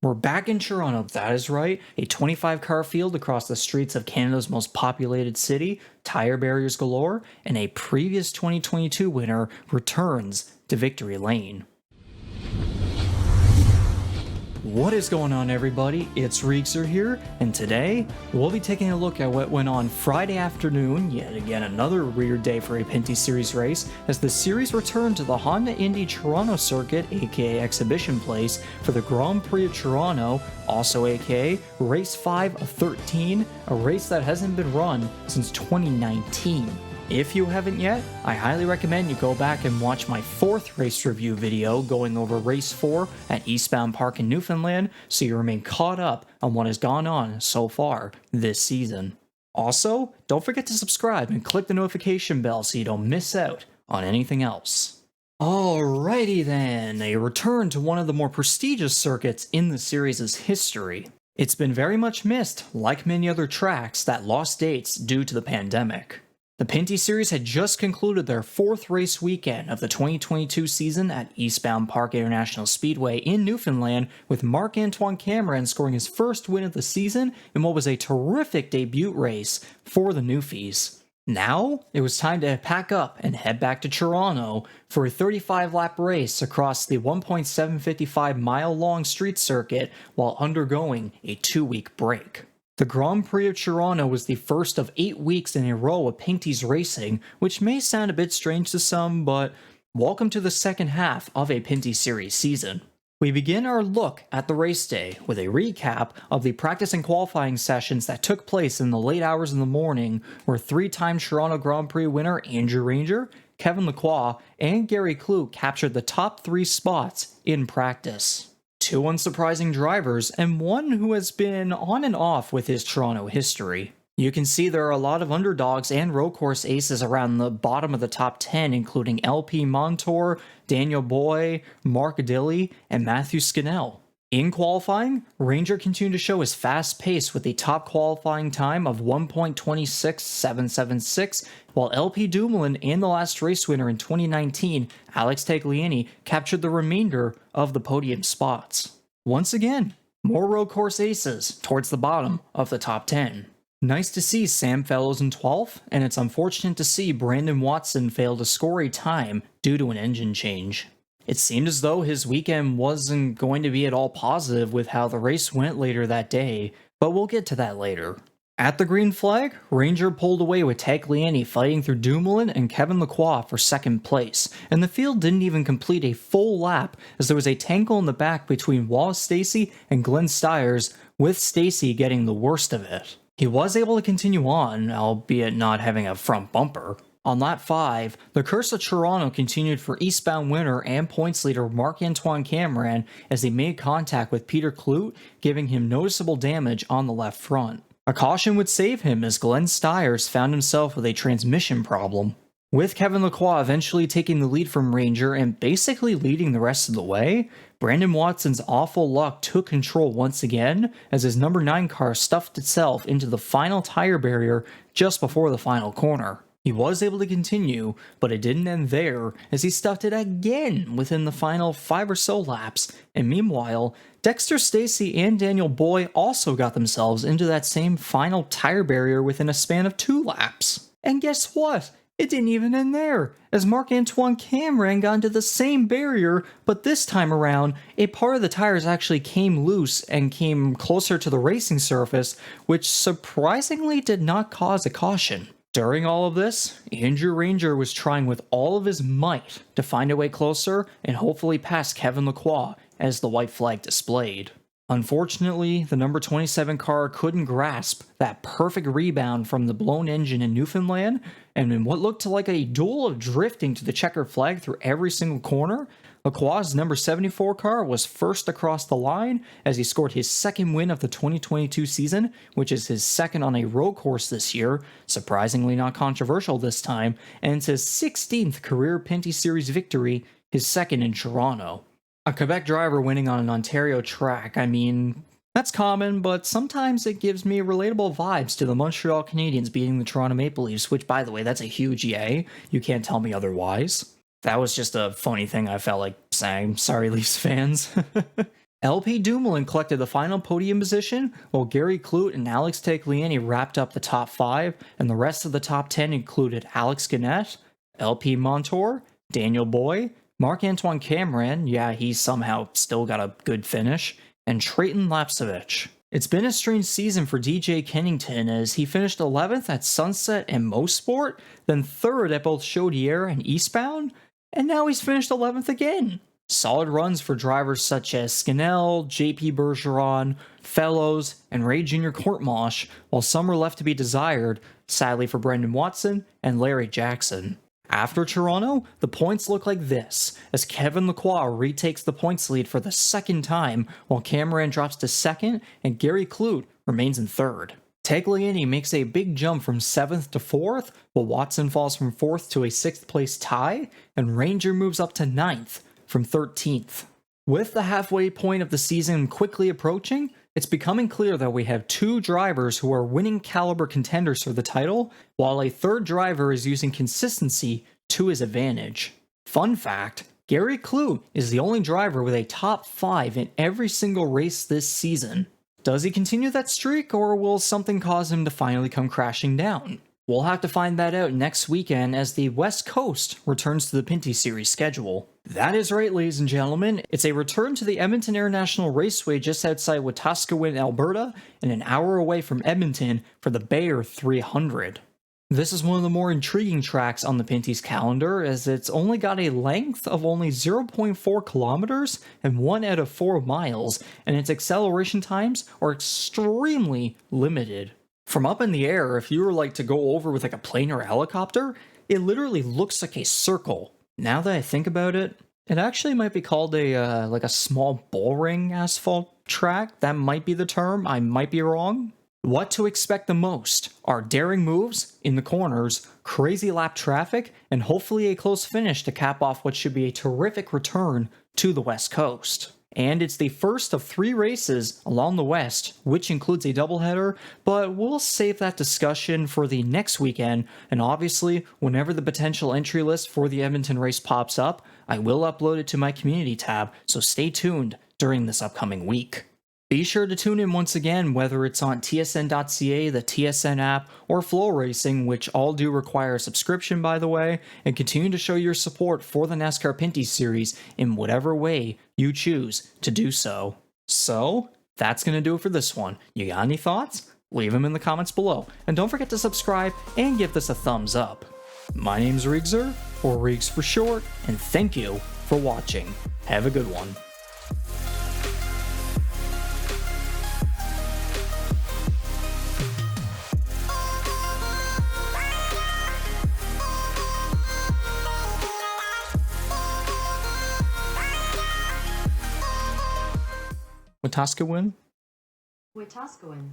We're back in Toronto, that is right. A 25 car field across the streets of Canada's most populated city, tire barriers galore, and a previous 2022 winner returns to victory lane. What is going on, everybody? It's Reekser here, and today we'll be taking a look at what went on Friday afternoon, yet again another weird day for a Pinty Series race, as the series returned to the Honda Indy Toronto Circuit, aka Exhibition Place, for the Grand Prix of Toronto, also aka Race 5 of 13, a race that hasn't been run since 2019. If you haven't yet, I highly recommend you go back and watch my 4th race review video going over Race 4 at Eastbound Park in Newfoundland so you remain caught up on what has gone on so far this season. Also, don't forget to subscribe and click the notification bell so you don't miss out on anything else. Alrighty then, a return to one of the more prestigious circuits in the series' history. It's been very much missed, like many other tracks that lost dates due to the pandemic. The Pinty Series had just concluded their 4th race weekend of the 2022 season at Eastbound Park International Speedway in Newfoundland, with Marc-Antoine Cameron scoring his first win of the season in what was a terrific debut race for the Newfies. Now, it was time to pack up and head back to Toronto for a 35-lap race across the 1.755-mile-long street circuit while undergoing a 2-week break. The Grand Prix of Toronto was the first of 8 weeks in a row of Pintys racing, which may sound a bit strange to some, but welcome to the second half of a Pinty Series season. We begin our look at the race day with a recap of the practice and qualifying sessions that took place in the late hours of the morning, where 3-time Toronto Grand Prix winner Andrew Ranger, Kevin Lacroix, and Gary Clue captured the top 3 spots in practice. 2 unsurprising drivers, and one who has been on and off with his Toronto history. You can see there are a lot of underdogs and road course aces around the bottom of the top 10, including LP Montour, Daniel Boy, Mark Dilley, and Matthew Scannell. In qualifying, Ranger continued to show his fast pace with a top qualifying time of 1.26776, while LP Dumoulin and the last race winner in 2019, Alex Tagliani, captured the remainder of the podium spots. Once again, more road course aces towards the bottom of the top 10. Nice to see Sam Fellows in 12th, and it's unfortunate to see Brandon Watson fail to score a time due to an engine change. It seemed as though his weekend wasn't going to be at all positive with how the race went later that day, but we'll get to that later. At the green flag, Ranger pulled away with Tagliani fighting through Dumoulin and Kevin Lacroix for second place, and the field didn't even complete a full lap as there was a tangle in the back between Wallace Stacey and Glenn Stiers, with Stacey getting the worst of it. He was able to continue on, albeit not having a front bumper. On lap 5, the Curse of Toronto continued for eastbound winner and points leader Marc-Antoine Cameron as he made contact with Peter Kloot, giving him noticeable damage on the left front. A caution would save him as Glenn Stiers found himself with a transmission problem. With Kevin Lacroix eventually taking the lead from Ranger and basically leading the rest of the way, Brandon Watson's awful luck took control once again as his number 9 car stuffed itself into the final tire barrier just before the final corner. He was able to continue, but it didn't end there, as he stuffed it again within the final 5 or so laps, and meanwhile, Dexter Stacey and Daniel Boy also got themselves into that same final tire barrier within a span of 2 laps. And guess what? It didn't even end there, as Marc-Antoine Cameron got into the same barrier, but this time around, a part of the tires actually came loose and came closer to the racing surface, which surprisingly did not cause a caution. During all of this, Andrew Ranger was trying with all of his might to find a way closer and hopefully pass Kevin Lacroix as the white flag displayed. Unfortunately, the number 27 car couldn't grasp that perfect rebound from the blown engine in Newfoundland, and in what looked like a duel of drifting to the checkered flag through every single corner, Lacroix's number 74 car was first across the line as he scored his second win of the 2022 season, which is his second on a road course this year, surprisingly not controversial this time, and it's his 16th career Pinty Series victory, his second in Toronto. A Quebec driver winning on an Ontario track, I mean, that's common, but sometimes it gives me relatable vibes to the Montreal Canadiens beating the Toronto Maple Leafs, which, by the way, that's a huge yay. You can't tell me otherwise. That was just a funny thing I felt like saying. Sorry, Leafs fans. LP Dumoulin collected the final podium position, while Gary Clute and Alex Tagliani wrapped up the top 5, and the rest of the top 10 included Alex Gannett, LP Montour, Daniel Boy, Marc-Antoine Cameron, yeah, he's somehow still got a good finish, and Trayton Lapsevich. It's been a strange season for DJ Kennington as he finished 11th at Sunset and Mosport, then 3rd at both Chaudière and Eastbound, and now he's finished 11th again. Solid runs for drivers such as Scannell, JP Bergeron, Fellows, and Ray Jr. Courtmarsh, while some were left to be desired, sadly for Brendan Watson and Larry Jackson. After Toronto, the points look like this, as Kevin Lacroix retakes the points lead for the second time, while Cameron drops to 2nd and Gary Clute remains in 3rd. Tagliani makes a big jump from 7th to 4th, while Watson falls from 4th to a 6th place tie, and Ranger moves up to 9th from 13th. With the halfway point of the season quickly approaching, it's becoming clear that we have 2 drivers who are winning caliber contenders for the title, while a 3rd driver is using consistency to his advantage. Fun fact, Gary Clute is the only driver with a top 5 in every single race this season. Does he continue that streak, or will something cause him to finally come crashing down? We'll have to find that out next weekend as the West Coast returns to the Pinty Series schedule. That is right, ladies and gentlemen. It's a return to the Edmonton International Raceway just outside Wetaskiwin, Alberta, and an hour away from Edmonton for the Bayer 300. This is one of the more intriguing tracks on the Pinty's calendar, as it's only got a length of only 0.4 kilometers and 1 out of 4 miles, and its acceleration times are extremely limited. From up in the air, if you were like to go over with like a plane or a helicopter, it literally looks like a circle. Now that I think about it, it actually might be called a like a small bullring asphalt track. That might be the term. I might be wrong. What to expect the most are daring moves in the corners, crazy lap traffic, and hopefully a close finish to cap off what should be a terrific return to the West Coast. And it's the first of 3 races along the West, which includes a doubleheader, but we'll save that discussion for the next weekend, and obviously, whenever the potential entry list for the Edmonton race pops up, I will upload it to my community tab, so stay tuned during this upcoming week. Be sure to tune in once again, whether it's on tsn.ca, the TSN app, or FloRacing, which all do require a subscription by the way, and continue to show your support for the NASCAR Pinty series in whatever way you choose to do so. So, that's going to do it for this one. You got any thoughts? Leave them in the comments below, and don't forget to subscribe and give this a thumbs up. My name's Rigzer, or Riggs for short, and thank you for watching. Have a good one. Wetaskiwin? Wetaskiwin.